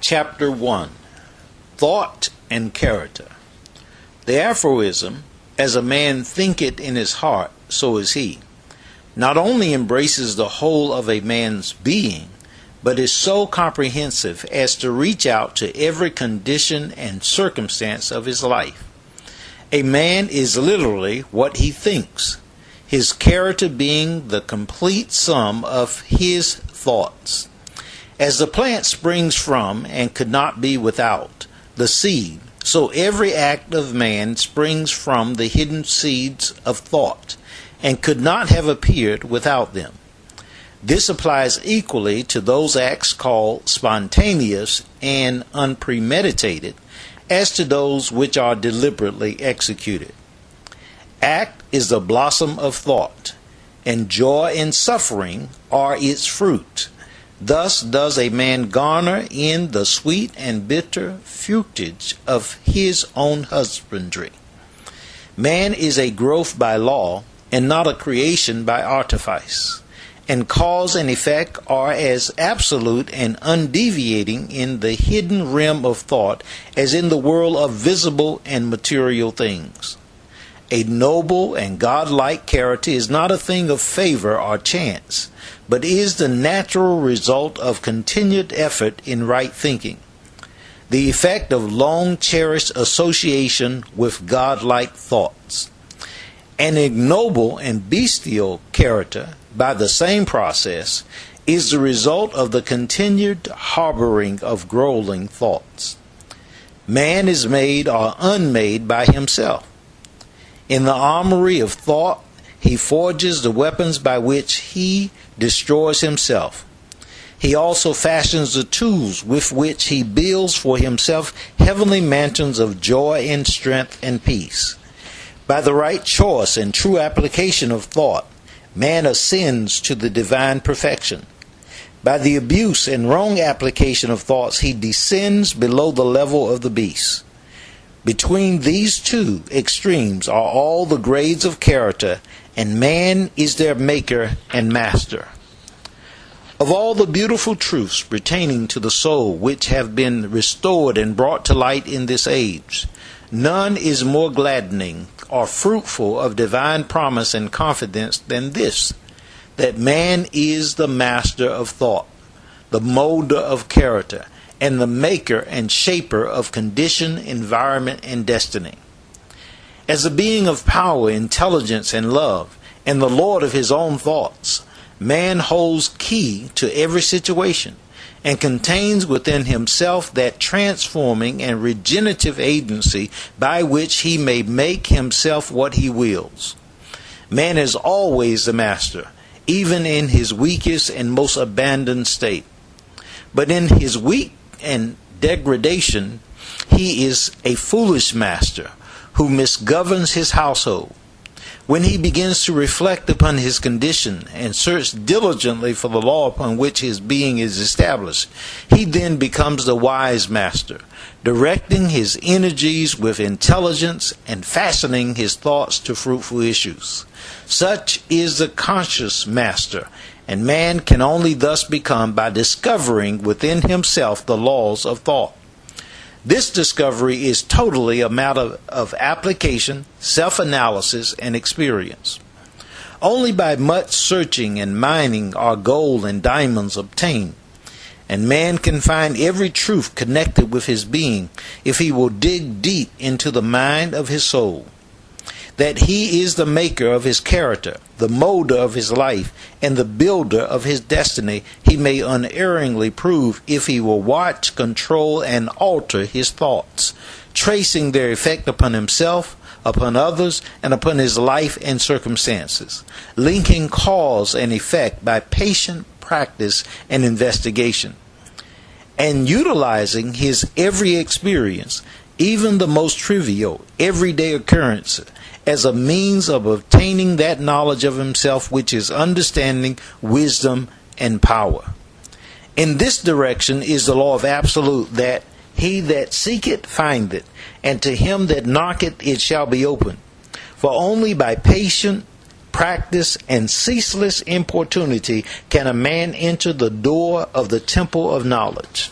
Chapter 1. Thought and Character. The aphorism, "As a man thinketh in his heart, so is he," not only embraces the whole of a man's being, but is so comprehensive as to reach out to every condition and circumstance of his life. A man is literally what he thinks, his character being the complete sum of his thoughts. As the plant springs from, and could not be without, the seed, so every act of man springs from the hidden seeds of thought, and could not have appeared without them. This applies equally to those acts called spontaneous and unpremeditated, as to those which are deliberately executed. Act is the blossom of thought, and joy and suffering are its fruit. Thus does a man garner in the sweet and bitter fruitage of his own husbandry. Man is a growth by law, and not a creation by artifice, and cause and effect are as absolute and undeviating in the hidden realm of thought as in the world of visible and material things. A noble and godlike character is not a thing of favor or chance, but is the natural result of continued effort in right thinking, the effect of long-cherished association with godlike thoughts. An ignoble and bestial character, by the same process, is the result of the continued harboring of groveling thoughts. Man is made or unmade by himself. In the armory of thought, he forges the weapons by which he destroys himself. He also fashions the tools with which he builds for himself heavenly mansions of joy and strength and peace. By the right choice and true application of thought, man ascends to the divine perfection. By the abuse and wrong application of thoughts, he descends below the level of the beast. Between these two extremes are all the grades of character, and man is their maker and master. Of all the beautiful truths pertaining to the soul which have been restored and brought to light in this age, none is more gladdening or fruitful of divine promise and confidence than this, that man is the master of thought, the molder of character, and the maker and shaper of condition, environment, and destiny. As a being of power, intelligence, and love, and the Lord of his own thoughts, man holds key to every situation, and contains within himself that transforming and regenerative agency by which he may make himself what he wills. Man is always the master, even in his weakest and most abandoned state. But in his weak and degradation, he is a foolish master who misgoverns his household. When he begins to reflect upon his condition and search diligently for the law upon which his being is established, he then becomes the wise master, directing his energies with intelligence and fashioning his thoughts to fruitful issues. Such is the conscious master, and man can only thus become by discovering within himself the laws of thought. This discovery is totally a matter of application, self-analysis, and experience. Only by much searching and mining are gold and diamonds obtained, and man can find every truth connected with his being if he will dig deep into the mind of his soul. That he is the maker of his character, the molder of his life, and the builder of his destiny, he may unerringly prove if he will watch, control, and alter his thoughts, tracing their effect upon himself, upon others, and upon his life and circumstances, linking cause and effect by patient practice and investigation, and utilizing his every experience, even the most trivial, everyday occurrences, as a means of obtaining that knowledge of himself which is understanding, wisdom, and power. In this direction is the law of absolute, that he that seeketh findeth, and to him that knocketh it shall be opened. For only by patient practice, and ceaseless importunity can a man enter the door of the temple of knowledge.